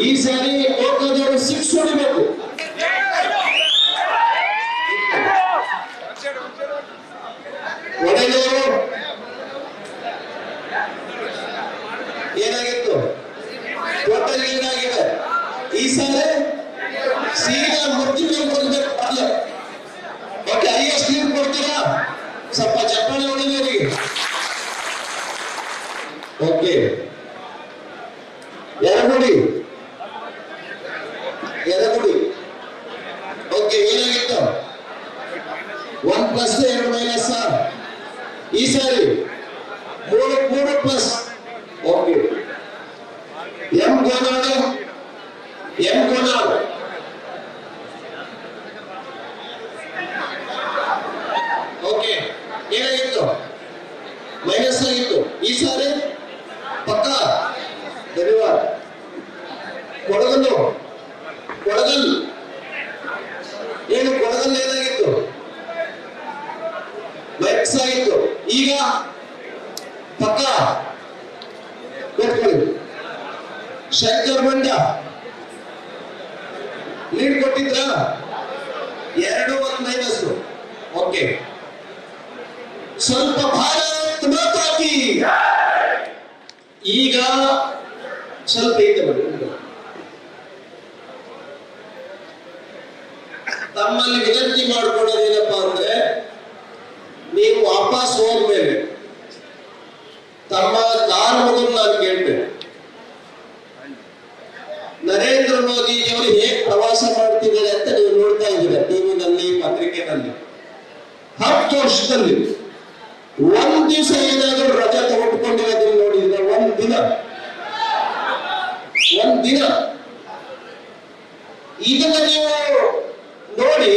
ಈ ಸಾರಿ ಗೋಕಾದವರು 6 ಹೊಡಿಬೇಕು. ಒಡೆಯವರು ಏನಾಗಿತ್ತು, ಟೋಟಲ್ ಏನಾಗಿದೆ ಈ ಸಾರಿ ಸೀದಾ ಮುದ್ದಿಗೆ ಕೊಡ್ಬೇಕು. ಅಲ್ಲ ಓಕೆ, ಹೈಯೆಸ್ಟ್ ಲೀಡ್ ಕೊಡ್ತೀರಾ? ಸ್ವಲ್ಪ ಚಪ್ಪಾಳೆ ಹೊಡೆದವರಿಗೆ. Okay, ಎರಗುಡಿ okay. ಏನಾಗಿತ್ತು? 1+ 2- ಈ ಸಾರಿ 3+. ಓಕೆ, ಎಂ ಗೋನಾಡು ಓಕೆ. ಏನಾಗಿತ್ತು? ಮೈನಸ್ ಆಗಿತ್ತು. ಈ ಸಾರಿ ಪಕ್ಕ. ಧನ್ಯವಾದ. ಕೊಡಗಲ್ ಏನು, ಕೊಡಗಲ್ ಏನಾಗಿತ್ತು? ಮೈನಸ್ ಆಗಿತ್ತು. ಈಗ ಪಕ್ಕ ಕೊಟ್ಕೊಳ್ಳಿ. ಶಂಕರ್ ಮಂಡ್ಯ ಲೀಡ್ ಕೊಟ್ಟಿದ್ರ? 2-1 ಓಕೆ. ಸ್ವಲ್ಪ ಭಾರತ್ ಮಾತಾ ಕೀ. ಈಗ ಸ್ವಲ್ಪ ತಮ್ಮಲ್ಲಿ ವಿನಂತಿ ಮಾಡ್ಕೊಳ್ಳೋದೇನಪ್ಪಾ ಅಂದ್ರೆ, ನೀವು ವಾಪಸ್ ಹೋದ್ಮೇಲೆ ತಮ್ಮ ಕಾರಣವನ್ನು ನಾನು ಕೇಳ್ತೇನೆ. ನರೇಂದ್ರ ಮೋದಿಜಿಯವರು ಹೇಗೆ ಪ್ರವಾಸ ಮಾಡ್ತಿದ್ದಾರೆ ಅಂತ ನೀವು ನೋಡ್ತಾ ಇದ್ದೀರಾ ಟಿವಿನಲ್ಲಿ, ಪತ್ರಿಕೆನಲ್ಲಿ. 10 ವರ್ಷದಲ್ಲಿ ಒಂದ್ ದಿವಸ ಏನಾದರೂ ರಜೆ ತಗೊಂಡ್ಕೊಂಡಿರೋದನ್ನ ನೋಡಿದ್ರೆ, ಒಂದ್ ದಿನ ಇದನ್ನ ನೀವು ನೋಡಿ.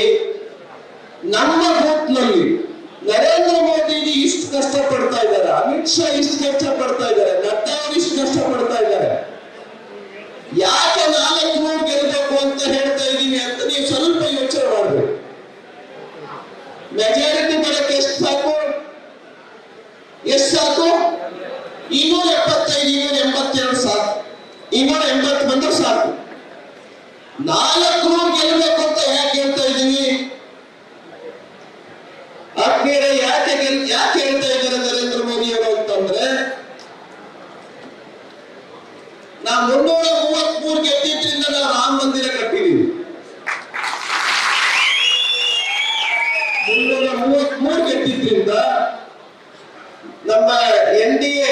ನಮ್ಮ ಬೂತ್ನಲ್ಲಿ ನರೇಂದ್ರ ಮೋದಿಜಿ ಇಷ್ಟು ಕಷ್ಟ ಪಡ್ತಾ ಇದ್ದಾರೆ, ಅಮಿತ್ ಶಾ ಇಷ್ಟು ಕಷ್ಟ ಪಡ್ತಾ ಇದ್ದಾರೆ, ನಡ್ಡಾ ಅವರು ಇಷ್ಟು ಕಷ್ಟ ಪಡ್ತಾ ಇದ್ದಾರೆ. ಯಾಕೆ 400 ಗೆಲ್ಲಬೇಕು ಅಂತ ಹೇಳ್ತಾ ಇದೀವಿ ಅಂತ ನೀವು ಸ್ವಲ್ಪ ಯೋಚನೆ ಮಾಡಬೇಕು. ಮೆಜಾರಿಟಿ ಬರಕ್ಕೆ ಎಷ್ಟು ಸಾಕು? 275, 282 ಸಾಕು. 280 ಬಂದ್ರೆ ಸಾಕು. 400 ಗೆಲ್ಲಬೇಕು ಅಂತ ಯಾಕೆ ಹೇಳ್ತಾ ಇದೀವಿ? ಆದ್ಮೇಲೆ ಯಾಕೆ ಹೇಳ್ತಾ ಇದ್ದಾರೆ ನರೇಂದ್ರ ಮೋದಿ ಅವರು ಅಂತಂದ್ರೆ, ನಾವು 333 ಗೆದ್ದಿದ್ರಿಂದ ನಾವು ರಾಮ ಮಂದಿರ ಕಟ್ಟಿದೀವಿ. 333 ಗೆದ್ದಿದ್ರಿಂದ ನಮ್ಮ NDA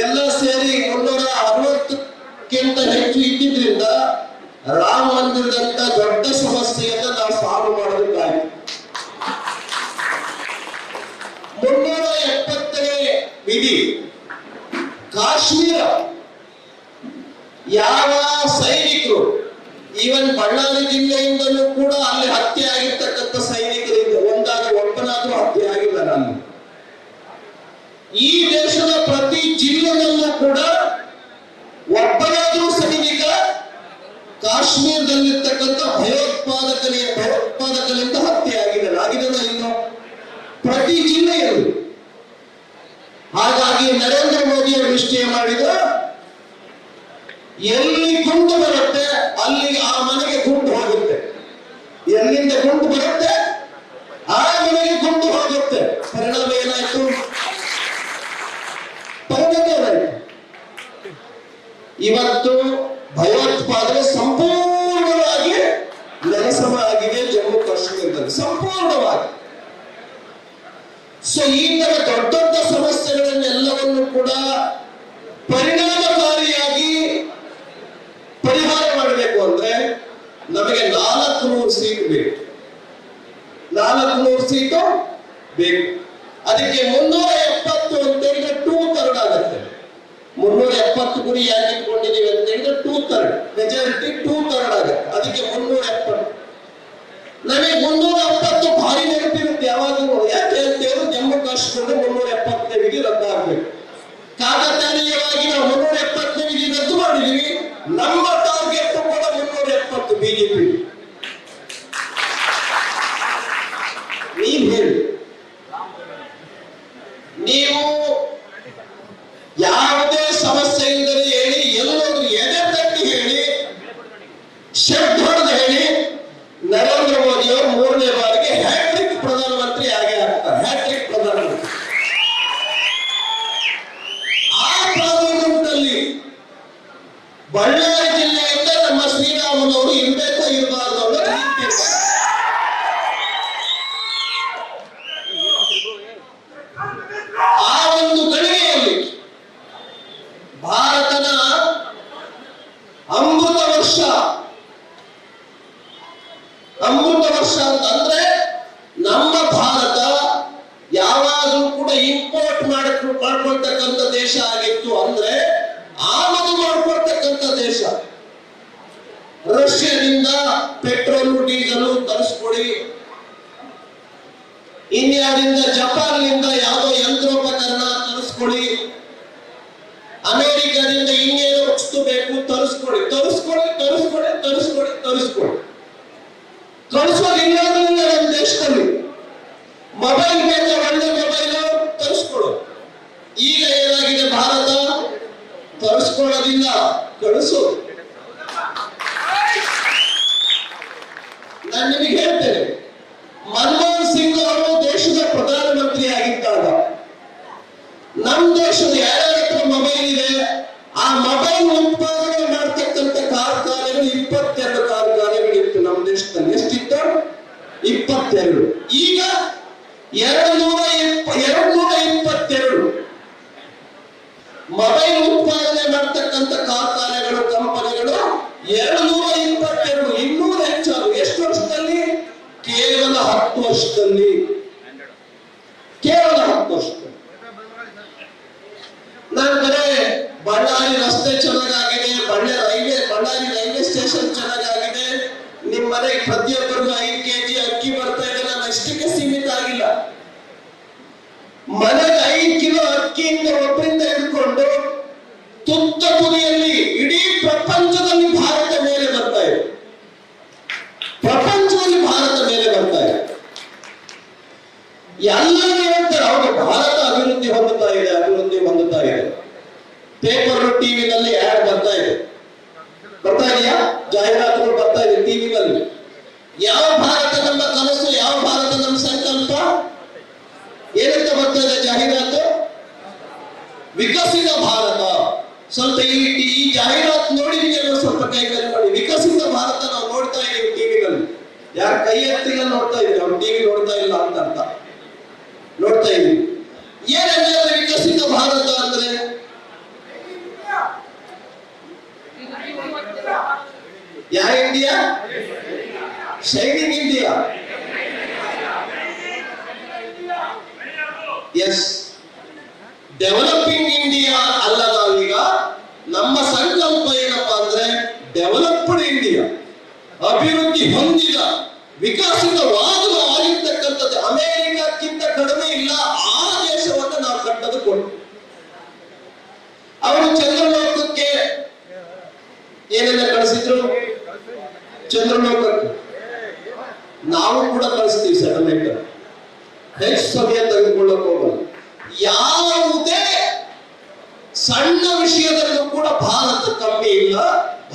ಎಲ್ಲ ಸೇರಿ 360ಕ್ಕಿಂತ ಹೆಚ್ಚು ಇದ್ದಿದ್ರಿಂದ ರಾಮ ಮಂದಿರದಂತ ದೊಡ್ಡ ಸಮಸ್ಯೆಯನ್ನ ನಾವು ಸಾಲ್ವ್ ಮಾಡೋದಕ್ಕಾಗಿ 370ನೇ ವಿಧಿ. ಕಾಶ್ಮೀರ ಯಾವ ಸೈನಿಕರು, ಈವನ್ ಬಳ್ಳಾರಿ ಜಿಲ್ಲೆಯಿಂದಲೂ ಕೂಡ ಅಲ್ಲಿ ಹತ್ಯೆ ಆಗಿರ್ತಕ್ಕಂಥ ಸೈನಿಕರಿಂದ ಒಬ್ಬನಾದ್ರೂ ಹತ್ಯೆ ಆಗಿಲ್ಲ. ನಾನು ಈ ದೇಶದ ಪ್ರತಿ ಜಿಲ್ಲೆಯಲ್ಲೂ ಕೂಡ ಒಬ್ಬನಾದ್ರೂ ಸೈನಿಕ ಕಾಶ್ಮೀರದಲ್ಲಿರ್ತಕ್ಕಂಥ ಭಯೋತ್ಪಾದಕರಿಂದ ಹತ್ಯೆ ಆಗಿದೆಲ್ಲ ಇನ್ನು ಪ್ರತಿ ಜಿಲ್ಲೆಯಲ್ಲೂ. ಹಾಗಾಗಿ ನರೇಂದ್ರ ಮೋದಿ ಅವರು ನಿಶ್ಚಯ ಮಾಡಿದ, ಎಲ್ಲಿ ಗುಂಡು ಬರುತ್ತೆ ಅಲ್ಲಿಗೆ ಆ ಮನೆಗೆ ಗುಂಡು ಹೋಗುತ್ತೆ. ಎಲ್ಲಿಂದ ಗುಂಡು ಬರುತ್ತೆ ಆ ಮನೆಗೆ ಗುಂಡು ಹೋಗುತ್ತೆ. ಪರಿಣಾಮ ಏನಾಯ್ತು? ಇವತ್ತು ಭಯೋತ್ಪಾದನೆ ಸಂಪೂರ್ಣವಾಗಿ ನೆಲಸಮ ಆಗಿದೆ ಜಮ್ಮು ಕಾಶ್ಮೀರದಲ್ಲಿ, ಸಂಪೂರ್ಣವಾಗಿ. ಸೊ ಈ ತರ ದೊಡ್ಡ ದೊಡ್ಡ ಸಮಸ್ಯೆಗಳನ್ನೆಲ್ಲವನ್ನು ಕೂಡ ಪರಿಣಾಮಕಾರಿಯಾಗಿ ಪರಿಹಾರ ಮಾಡಬೇಕು ಅಂದ್ರೆ ನಮಗೆ 400 ಸೀಟ್ ಬೇಕು. 400 ಸೀಟು ಬೇಕು. ಅದಕ್ಕೆ 370 ಅಂತ ಹೇಳಿದ್ರೆ 2/3 ಆಗುತ್ತೆ. 370 ಗುರಿ ಯಾಕೆ ಇಟ್ಕೊಂಡಿದೀವಿ ಅಂತ ಹೇಳಿದ್ರೆ 2/3 ಮೆಜಾರಿಟಿ 2/3 ಆಗುತ್ತೆ. ಅದಕ್ಕೆ 370. ನಮಗೆ 370 ಭಾರಿ ನೆನಪಿರುತ್ತೆ ಯಾವಾಗಲೂ. ಯಾಕೆ ಅಂತ ಹೇಳಿದ್ರೆ ಜಮ್ಮು ಕಾಶ್ಮೀರದ 370ನೇ ವಿಧಿ ರದ್ದಾಗಬೇಕು. ಕಾಕತಾಳೀಯವಾಗಿ ನಾವು 370ನೇ ವಿಧಿ ರದ್ದು ಮಾಡಿದೀವಿ. ನಮ್ಮ ಟಾರ್ಗೆಟ್ ಕೂಡ 370 ಬಿಜೆಪಿ. ನೀವ್ ಹೇಳಿ, ನೀವು ಯಾವುದೇ ಸಮಸ್ಯೆ ಇದ್ದರೆ ಹೇಳಿ, ಎಲ್ಲರೂ ಎದೆ ತಟ್ಟಿ ಹೇಳಿ. ಶಬ್ದ ಹೊಡೆದು ಹೇಳಿ ನರೇಂದ್ರ ಮೋದಿ ಅವರು 3ನೇ ಬಾರಿಗೆ ಹ್ಯಾಟ್ರಿಕ್ ಪ್ರಧಾನಮಂತ್ರಿ ಆಗೇ ಆಗ್ತಾರೆ. ಹ್ಯಾಟ್ರಿಕ್ ಪ್ರಧಾನಮಂತ್ರಿ. ಆ ಪಾರ್ಲಿಮೆಂಟ್ನಲ್ಲಿ ಬಳ್ಳಾರಿ ಜಿಲ್ಲೆಯಿಂದ ನಮ್ಮ ಶ್ರೀರಾಮನವರು ಇರಬೇಕೋ ಇರಬಾರ್ದು ಅನ್ನೋ ತೀರ್ಪು. ಆ ಒಂದು ಗಳಿಗೆಯಲ್ಲಿ ಭಾರತದ ಅಮೃತ ವರ್ಷ ಅಂತಂದ್ರೆ ನಮ್ಮ ಭಾರತ ಯಾವಾಗಲೂ ಕೂಡ ಇಂಪೋರ್ಟ್ ಮಾಡ್ಕೊಳ್ತಕ್ಕಂಥ ದೇಶ ಆಗಿತ್ತು. ಅಂದ್ರೆ ಆಮದು ಮಾಡ್ಕೊಳ್ತಕ್ಕಂಥ ದೇಶ. ರಷ್ಯಾದಿಂದ ಪೆಟ್ರೋಲ್ ಡೀಸೆಲ್ ತರಿಸ್ಕೊಡಿ, ಇಂಡಿಯಾದಿಂದ ಜಪಾನ್ನಿಂದ ಯಾವುದೋ ಯಂತ್ರೋಪಕರಣ ತರಿಸ್ಕೊಡಿ, ಅಮೆರಿಕದಿಂದ ಇನ್ನೇನು ವಸ್ತು ಬೇಕು ತರಿಸ್ಕೊಡಿ. ಕಳಿಸೋದು ಇನ್ನೊಂದಿಲ್ಲ. ನಮ್ಮ ದೇಶದಲ್ಲಿ ಮೊಬೈಲ್ ಬೇಕು, ಒಳ್ಳೆ ಮೊಬೈಲ್ ತರಿಸ್ಕೊಡು. ಈಗ ಏನಾಗಿದೆ, ಭಾರತ ತರಿಸ್ಕೊಳ್ಳೋದಿಲ್ಲ, ಕಳಿಸೋದು. ನಾನು ನಿಮಗೆ ಹೇಳ್ತೇನೆ, ಮನಮೋಹನ್ ಸಿಂಗ್ ಅವರು ದೇಶದ ಪ್ರಧಾನಮಂತ್ರಿ ಆಗಿದ್ದಾಗ ನಮ್ಮ ದೇಶದ ಯಾರ್ಯಾರ ಹತ್ರ ಮೊಬೈಲ್ ಇದೆ, ಆ ಮೊಬೈಲ್ ಉತ್ಪಾದನೆ ಮಾಡ್ತಕ್ಕಂಥ ಕಾರ್ಖಾನೆಗಳು 22 ಕಾರ್ಖಾನೆಗಳಿತ್ತು ನಮ್ಮ ದೇಶದಲ್ಲಿ. ಎಷ್ಟಿತ್ತು? 22. ಈಗ 222 ಮೊಬೈಲ್ ಉತ್ಪಾದನೆ ಮಾಡ್ತಕ್ಕಂಥ ಕಾರ್ಖಾನೆಗಳು, ಕಂಪನಿಗಳು 222. ಇನ್ನೂ ಹೆಚ್ಚಾಗ. ಎಷ್ಟು ವರ್ಷದಲ್ಲಿ? ಕೇವಲ 10 ವರ್ಷದಲ್ಲಿ. ಕೇವಲ 10 ವರ್ಷದಲ್ಲಿ. ನಾನು ಬರೇ ಬಳ್ಳಾರಿ ರಸ್ತೆ ಚೆನ್ನಾಗಿದೆ, ಬಳ್ಳಾರಿ ರೈಲ್ವೆ ಸ್ಟೇಷನ್ ಚೆನ್ನಾಗಿದೆ, ನಿಮ್ಮ ಮನೆಗೆ ಪ್ರತಿಯೊಬ್ಬರಿಗೂ 5 kg ಅಕ್ಕಿ ಬರ್ತಾ ಇದೆ, ನಾನು ಅಷ್ಟಕ್ಕೆ ಸೀಮಿತ ಆಗಿಲ್ಲ. ಮನೆಗೆ 5 ಕಿಲೋ ಅಕ್ಕಿಯಿಂದ ಒಬ್ಬರಿಂದ ಹಿಡ್ಕೊಂಡು ತುತ್ತ ತುದಿಯಲ್ಲಿ ಇಡೀ ಪ್ರಪಂಚದಲ್ಲಿ ಭಾರತ ಮೇಲೆ ಬರ್ತಾ ಇದೆ. ಎಲ್ಲರೂ ಹೇಳ್ತಾರೆ ಹೌದು ಭಾರತ ಅಭಿವೃದ್ಧಿ ಹೊಂದುತ್ತಾ ಇದೆ. ಪೇಪರ್ ಟಿವಿನಲ್ಲಿ ಆಡ್ ಬರ್ತಾ ಇದೆಯಾ? ಜಾಹೀರಾತುಗಳು ಬರ್ತಾ ಇದೆ ಟಿವಿನಲ್ಲಿ. ಯಾವ ಭಾರತ ನಮ್ಮ ಕನಸು, ಯಾವ ಭಾರತ ನಮ್ಮ ಸಂಕಲ್ಪ? ಏನಂತ ಬರ್ತಾ ಇದೆ ಜಾಹೀರಾತು? ವಿಕಸಿತ ಭಾರತ. ಸ್ವಲ್ಪ ಈ ಜಾಹೀರಾತು ನೋಡಿ ನೀವು ಸ್ವಲ್ಪ ಕೈ ಮಾಡಿ. ವಿಕಸಿತ ಭಾರತ ನಾವು ನೋಡ್ತಾ ಇದೀವಿ ಟಿವಿನಲ್ಲಿ. ಯಾರು ಕೈ ಎತ್ತಿಲ್ಲ ನೋಡ್ತಾ ಇದೀವಿ, ಅವ್ರು ಟಿವಿ ನೋಡ್ತಾ ಇಲ್ಲ ಅಂತ ಅರ್ಥ. ನೋಡ್ತಾ ಇದೀವಿ. ಏನಂದ್ರೆ ವಿಕಸಿತ ಭಾರತ ಅಂದ್ರೆ ಯಾವ India? Shining India. Yes, developing India ಅಲ್ಲ. ನಾವೀಗ ನಮ್ಮ ಸಂಕಲ್ಪ ಏನಪ್ಪಾ ಅಂದ್ರೆ ಡೆವಲಪ್ಡ್ ಇಂಡಿಯಾ, ಅಭಿವೃದ್ಧಿ ಹೊಂದಿದ ವಿಕಸಿತವಾಗಿರ್ತಕ್ಕಂಥದ್ದು. ಅಮೆರಿಕಕ್ಕಿಂತ ಕಡಿಮೆ ಇಲ್ಲ ಆ ದೇಶವನ್ನು ನಾವು ಕಟ್ಟದುಕೊಂಡು. ಅವರು ಚಂದ್ರಲೋಕಕ್ಕೆ ಏನೆಲ್ಲ ಕಳಿಸಿದ್ರು? ಚಂದ್ರಲೋಕಕ್ಕೆ ನಾವು ಕೂಡ ಕಳಿಸ್ತೀವಿ ಸೆಟಲ್ಮೆಂಟ್. ಹೆಚ್ಚು ಸಮಯ ತೆಗೆದುಕೊಳ್ಳಕ್ಕೆ ಹೋಗಲ್ಲ. ಯಾವುದೇ ಸಣ್ಣ ವಿಷಯದಲ್ಲೂ ಕೂಡ ಭಾರತ ಕಮ್ಮಿ ಇಲ್ಲ.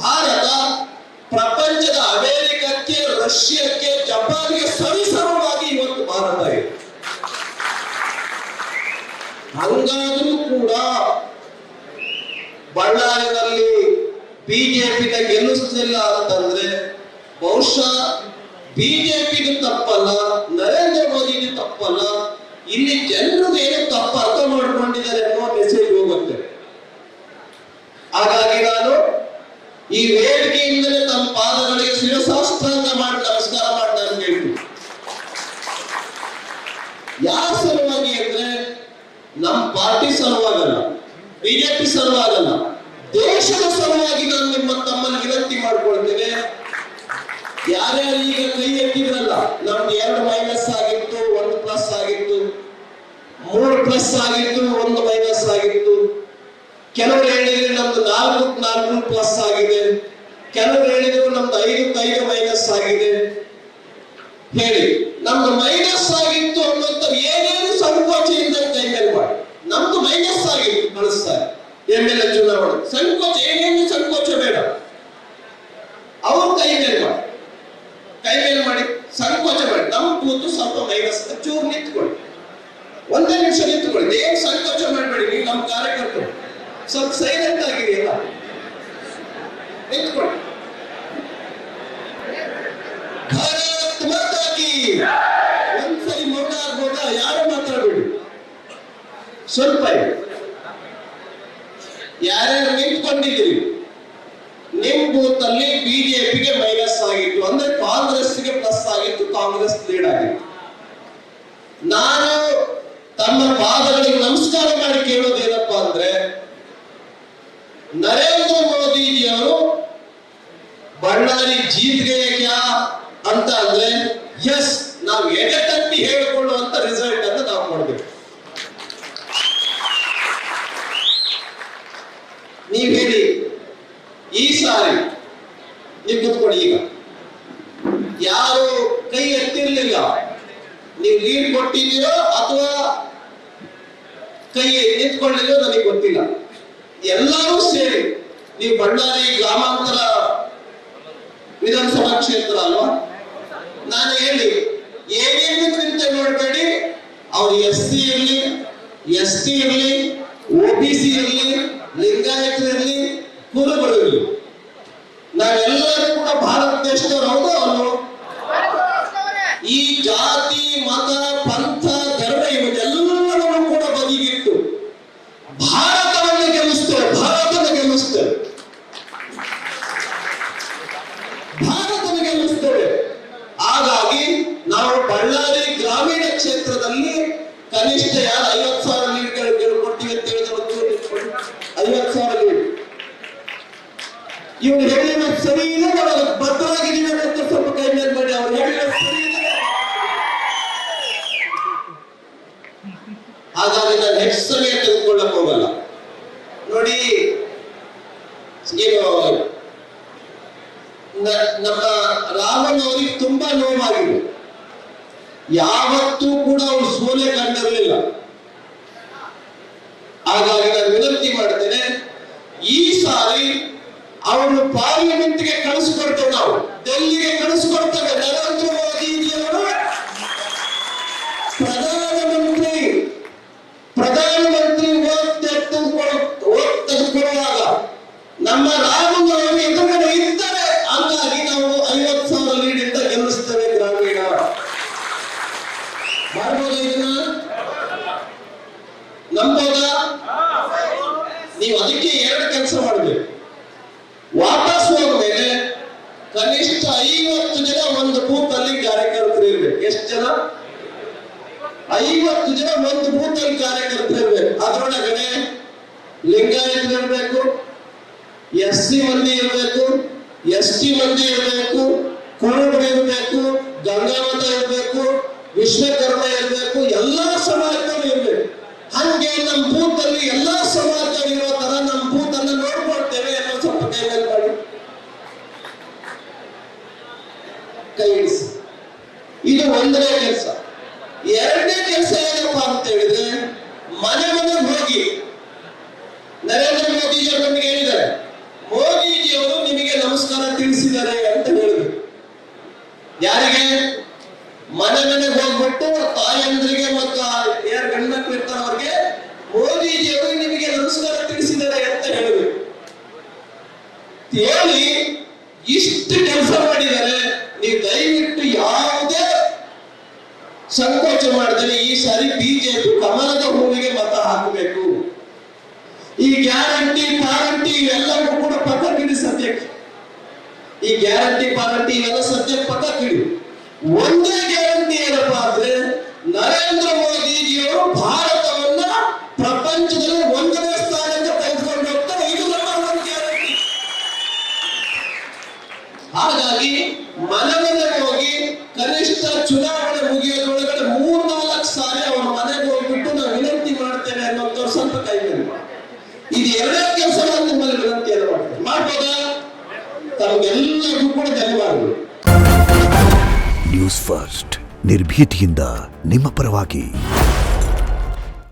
ಭಾರತ ಪ್ರಪಂಚದ ಅಮೆರಿಕಕ್ಕೆ, ರಷ್ಯಾಕ್ಕೆ, ಜಪಾನ್ಗೆ ಸರಿಸಮವಾಗಿ ಇವತ್ತು ಭಾರತ ಇದೆ. ಹಂಗಾದ್ರೂ ಕೂಡ ಬಳ್ಳಾರಿನಲ್ಲಿ ಬಿಜೆಪಿಗೆ ಗೆಲ್ಲಿಸಲಿಲ್ಲ ಅಂತಂದ್ರೆ ಬಹುಶಃ ಬಿಜೆಪಿಗೆ ತಪ್ಪಲ್ಲ, ನರೇಂದ್ರ ಮೋದಿಗೆ ತಪ್ಪಲ್ಲ, ಇಲ್ಲಿ ಜನರು ಏನು ತಪ್ಪು ಅರ್ಥ ಮಾಡ್ಕೊಂಡಿದ್ದಾರೆ ಅನ್ನೋ ಮೆಸೇಜ್ ಹೋಗುತ್ತೆ. ಹಾಗಾಗಿ ನಾನು ಈ ವೇದಿಕೆಯಿಂದಲೇ ತಮ್ಮ ಪಾದಗಳಿಗೆ ಶಿರಸಾಷ್ಟಾಂಗ ಮಾಡಿ ನಮಸ್ಕಾರ ಮಾಡಿ ನಾನು ಹೇಳ್ತೀನಿ. ಯಾರ ಸಲುವಾಗಿ ಅಂದ್ರೆ ನಮ್ಮ ಪಾರ್ಟಿ ಸಲುವಾಗಲ್ಲ, ಬಿಜೆಪಿ ಸಲುವಾಗಲ್ಲ, ದೇಶದ ಸಲುವಾಗಿ ನಾನು ತಮ್ಮಲ್ಲಿ ವಿನಂತಿ ಮಾಡ್ಕೊಳ್ತೇನೆ. ಯಾರ್ಯಾರು ಈಗ ಕೈ ಎತ್ತಿದ್ರಲ್ಲ, ನಮ್ದು 2 ಮೈನಸ್ ಆಗಿತ್ತು, 1 ಪ್ಲಸ್ ಆಗಿತ್ತು, 3 ಪ್ಲಸ್ ಆಗಿತ್ತು, 1 ಮೈನಸ್ ಆಗಿತ್ತು. ಕೆಲವರು ಹೇಳಿದ್ರೆ ನಮ್ದು 4 ಪ್ಲಸ್ ಆಗಿದೆ, ಕೆಲವರು ಹೇಳಿದ್ರು ನಮ್ದು 5 ಮೈನಸ್ ಆಗಿದೆ. ಹೇಳಿ, ನಮ್ದು ಮೈನಸ್ ಆಗಿತ್ತು ಅನ್ನೋಂಥ ಏನೇನು ಸಂಕೋಚೆಯಿಂದ ಕೈ ಮೇಲೆ ಮಾಡಿ. ನಮ್ದು ಮೈನಸ್ ಆಗಿತ್ತು ಕಳಿಸ್ತಾರೆ MLA ಚುನಾವಣೆ. ಸಂಕೋಚ ಏನೇನು ಸಂಕೋಚ ಬೇಡ. ಅವರು ಕೈ ಮೇಲೆ ಮಾಡಿ, ಕೈ ಮೇಲೆ ಮಾಡಿ, ಸಂಕೋಚ ಮಾಡಿ. ನಮ್ಮ ಕೂತು ಸ್ವಲ್ಪ ಮೈನಸ್ ಚೂರು ನಿಂತ್ಕೊಳ್ಳಿ, ಒಂದೇ ನಿಮಿಷ ನಿಂತ್ಕೊಳ್ಳಿ, ಏನ್ ಸಂಕೋಚ ಮಾಡಬೇಡಿ. ನೀವು ನಮ್ಮ ಕಾರ್ಯಕರ್ತರು ಸ್ವಲ್ಪ ಸೈಲೆಂಟ್ ಆಗಿದೆಯಲ್ಲ, ನಿಂತ್ಕೊಳ್ಳಿ. ಭಾರತ್ ಮಾತಾ ಕಿ ಒಂದ್ಸರಿ ಮೌನ ಆಗ್ಬೋದಾ? ಯಾರು ಮಾತಾಡಬೇಡಿ, ಸ್ವಲ್ಪ ಯಾರ್ಯಾರು ನಿಂತ್ಕೊಂಡಿದ್ದೀರಿ. ನಿಮ್ ಬೂತ್ ಅಲ್ಲಿ ಬಿಜೆಪಿಗೆ ಮೈನಸ್ ಆಗಿತ್ತು ಅಂದ್ರೆ ಕಾಂಗ್ರೆಸ್ಗೆ ಪ್ಲಸ್ ಆಗಿತ್ತು, ಕಾಂಗ್ರೆಸ್ ಲೀಡ್ ಆಗಿತ್ತು. ನಾನು ತಮ್ಮ ಪಾದಗಳಿಗೆ ನಮಸ್ಕಾರ ಮಾಡಿ ಕೇಳೋದೇನಪ್ಪ ಅಂದ್ರೆ, ನರೇಂದ್ರ ಮೋದಿಜಿಯವರು ಬಳ್ಳಾರಿ ಜೀತ್ ಗಯೇ ಕ್ಯಾ ಅಂತ ಅಂದ್ರೆ ಎಸ್, ನಾವು ಎದೆ ತಟ್ಟಿ ಹೇಳಿಕೊಳ್ಳುವಂತ ರಿಸಲ್ಟ್ ಅನ್ನು ನಾವು ಕೊಡ್ಬೇಕು. ನೀವ್ ಹೇಳಿ, ಈ ಸಾರಿ ನೀವು ಕೂತ್ಕೊಳ್ಳಿ. ಈಗ ಯಾರು ಕೈ ಎತ್ತಿರ್ಲಿಲ್ಲ, ನೀವು ಲೀಡ್ ಕೊಟ್ಟಿದ್ದೀರೋ ಅಥವಾ ಕೈ ನಿಂತ್ಕೊಳ್ಳಿರೋ ನನಗೆ ಗೊತ್ತಿಲ್ಲ. ಎಲ್ಲರೂ ಸೇರಿ ನೀವು ಬಳ್ಳಾರಿ ಗ್ರಾಮಾಂತರ ವಿಧಾನಸಭಾ ಕ್ಷೇತ್ರ ಅಲ್ವಾ, ನಾನು ಹೇಳಿ ಏನೇನು ಚಿಂತೆ ಮಾಡಬೇಡಿ. ಅವ್ರು SC ಇರಲಿ, ST ಇರಲಿ, OBC ಇರಲಿ, ಲಿಂಗಾಯತರಿರಲಿ, ಕುರುಬರು ಇರಲಿ, ನಾವೆಲ್ಲರೂ ಕೂಡ ಭಾರತ ದೇಶದವರು. ಹೌದು ಅಲ್ವೋ? ಈ ಜಾತಿ, ಮತ, ಪಂಥ, ಧರ್ಮ ಇವನ್ನೆಲ್ಲವನ್ನೂ ಕೂಡ ಬದಿಗಿಟ್ಟು ಭಾರತವನ್ನು ಗೆಲ್ಲಿಸ್ತೇವೆ, ಭಾರತವನ್ನು ಗೆಲ್ಲಿಸ್ತೇವೆ, ಭಾರತವನ್ನು ಗೆಲ್ಲಿಸ್ತೇವೆ. ಹಾಗಾಗಿ ನಾವು ಬಳ್ಳಾರಿ ಗ್ರಾಮೀಣ ಕ್ಷೇತ್ರದಲ್ಲಿ ಕನಿಷ್ಠ ಯಾರು 50,000 ಲೀಡ್ಗಳು ಕೊಡ್ತೀವಿ ಅಂತ ಹೇಳಿದ್ರು, 50,000 ಲೀಡ್. ಇವ್ರು ಹೇಳಿರೋ ಸರಿ ಇಲ್ಲ, ನಾವು ಬದ್ಧವಾಗಿದ್ದೀವಿ ಅಂತ ಸ್ವಲ್ಪ ಕೈ ಮೇಲೆ ಮಾಡಿ. ಅವ್ರು ಹೇಳಿರೋ ಸರಿ ಇಲ್ಲ, ಹಾಗಾಗಿ ನಾನು ನೆಕ್ಸ್ಟ್ ಸಮಯ ತೆಗೆದುಕೊಳ್ಳಕ್ ಹೋಗಲ್ಲ. ನೋಡಿ, ಏನು ನಮ್ಮ ರಾಮನ್ ಅವರಿಗೆ ತುಂಬಾ ನೋವಾಗಿದೆ. ಯಾವತ್ತೂ ಕೂಡ ಅವ್ರು ಸೋಲೆ ಕಂಡಿರಲಿಲ್ಲ. ಹಾಗಾಗಿ ನಾನು ವಿನಂತಿ ಮಾಡ್ತೇನೆ, ಈ ಸಾರಿ ಅವರನ್ನು ಪಾರ್ಲಿಮೆಂಟ್ಗೆ ಕಳಿಸ್ಕೊಡ್ತೇವೆ, ನಾವು ಡೆಲ್ಲಿಗೆ ಕಳಿಸ್ಕೊಡ್ತೇವೆ. ನರೇಂದ್ರ ಮೋದಿಜಿಯವರು ಪ್ರಧಾನಮಂತ್ರಿ ಓಟ್ ತೆಗೆದುಕೊಳ್ಳುವಾಗ ನಮ್ಮ ರಾಹುಲ್ ಅವರು ಎದುರುಗಡೆ ಇದ್ದಾರೆ. ಹಂಗಾಗಿ ನಾವು 50,000 ಲೀಡ್ ಇಂದ ಗೆಲ್ಲಿಸ್ತೇವೆ ಗ್ರಾಮೀಣ. ಮಾಡ್ಬೋದಾ? ಇದನ್ನ ನಂಬೋದಾ ನೀವು? ಅದಕ್ಕೆ ಎರಡು ಕೆಲಸ ಮಾಡಬೇಕು. ವಾಪಸ್ ಹೋದ್ಮೇಲೆ ಕನಿಷ್ಠ 50 ಜನ ಒಂದು ಬೂತ್ ಅಲ್ಲಿ ಕಾರ್ಯಕರ್ತರು ಇರ್ಬೇಕು. ಎಷ್ಟು ಜನ? 50 ಜನ ಒಂದು ಬೂತ್ ಅಲ್ಲಿ ಕಾರ್ಯಕರ್ತರು ಇರ್ಬೇಕು. ಅದರೊಳಗಡೆ ಲಿಂಗಾಯತರು ಇರ್ಬೇಕು, SC ಮಂದಿ ಇರ್ಬೇಕು, ST ಮಂದಿ ಇರ್ಬೇಕು, ಕುರುಬರು ಇರ್ಬೇಕು, ಗಂಗಾವತ ಇರ್ಬೇಕು, ವಿಶ್ವಕರ್ಮ ಇರ್ಬೇಕು, ಎಲ್ಲಾ ಸಮಾಜದವರು ಇರ್ಬೇಕು. ಹಂಗೆ ನಮ್ಮ ಬೂತ್ ಅಲ್ಲಿ ಎಲ್ಲಾ ಸಮಾಜದವರು ಇರೋ ತರ ನಮ್ಮ ಬೂತ್ ಅನ್ನ ನೋಡ್ಕೊಳ್ತೇವೆ ಅನ್ನೋ ಸ್ವಲ್ಪ ಕೈ ಮೇಲೆ ಮಾಡಿ, ಕೈ ಇಳಿಸಿ. ಇದು ಒಂದನೇ ಕೆಲಸ. ಎರಡನೇ ಕೆಲಸ ಏನಪ್ಪಾ ಅಂತ ಹೇಳಿದ್ರೆ, ಮನೆ ಮನೆಗೆ ಹೋಗಿ ನರೇಂದ್ರ ಮೋದಿಜಿಯವರು ನಮಗೆ ಹೇಳಿದ್ದಾರೆ, ಮೋದಿಜಿಯವರು ನಿಮಗೆ ನಮಸ್ಕಾರ ತಿಳಿಸಿದ್ದಾರೆ ಅಂತ ಹೇಳಿದ್ರು. ಯಾರಿಗೆ? ಮನೆ ಮನೆಗೆ ಹೋಗ್ಬಿಟ್ಟು ತಾಯಂದ್ರಿಗೆ ಮತ್ತು ಯಾರು ಗಂಡ್ಮಕ್ಳು ಇರ್ತಾರ ಅವ್ರಿಗೆ ಮೋದಿಜಿಯವರು ನಿಮಗೆ ನಮಸ್ಕಾರ ತಿಳಿಸಿದ್ದಾರೆ ಅಂತ ಹೇಳಿದ್ರು. ಹೇಳಿ ಇಷ್ಟು ಕೆಲಸ ಮಾಡಿದ್ದಾರೆ. ನೀವು ದಯವಿಟ್ಟು ಯಾವುದೇ ಸಂಕೋಚ ಮಾಡಿದರೆ ಈ ಸಾರಿ ಬಿಜೆಪಿ ಕಮಲದ ಹೂವಿಗೆ ಮತ ಹಾಕಬೇಕು. ಈ ಗ್ಯಾರಂಟಿ ಪಾರಂಟಿ ಇವೆಲ್ಲವೂ ಕೂಡ ಪಕ್ಕಕ್ಕಿಡಿ ಸದ್ಯಕ್ಕೆ. ಈ ಗ್ಯಾರಂಟಿ ಪಾರಂಟಿ ಇವೆಲ್ಲ ಸದ್ಯಕ್ಕೆ ಪಕ್ಕಕ್ಕಿಡಿ. ಒಂದೇ ಗ್ಯಾರಂಟಿ ಏನಪ್ಪಾ ಅಂದ್ರೆ, ನರೇಂದ್ರ ಮೋದಿಜಿಯವರು ಭಾರತವನ್ನ ಪ್ರಪಂಚದಲ್ಲಿ 1ನೇ ಸ್ಥಾನಕ್ಕೆ ತೆಗೆದುಕೊಂಡು ಹೋಗ್ತಾರೆ. ಇದು ನಮ್ಮ ಒಂದು ಗ್ಯಾರಂಟಿ. ಹಾಗಾಗಿ ಮನೆ ಮನೆಗೆ ಹೋಗಿ ಕನಿಷ್ಠ ಚುನಾವಣೆ ಮುಗಿಯೋದ್ರೊಳಗಡೆ 3-4 ಸಾರಿ ಅವರ ಮನೆಗೆ ಹೋಗ್ಬಿಟ್ಟು ನಾವು ವಿನಂತಿ ಮಾಡ್ತೇವೆ ಅನ್ನೋದು ಸ್ವಲ್ಪ ಕೈ ಮೇಲೆ. ಇದು ಎರಡೇ ಕೆಲಸ ನಿಮ್ಮಲ್ಲಿ ವಿನಂತಿಯನ್ನು ಮಾಡ್ತೇವೆ. ಮಾಡ್ಬೋದಾ? ತಮಗೆಲ್ಲರಿಗೂ ಕೂಡ ಧನ್ಯವಾದಗಳು. ನ್ಯೂಸ್ ಫಸ್ಟ್, ನಿರ್ಭೀತಿಯಿಂದ ನಿಮ್ಮ ಪರವಾಗಿ.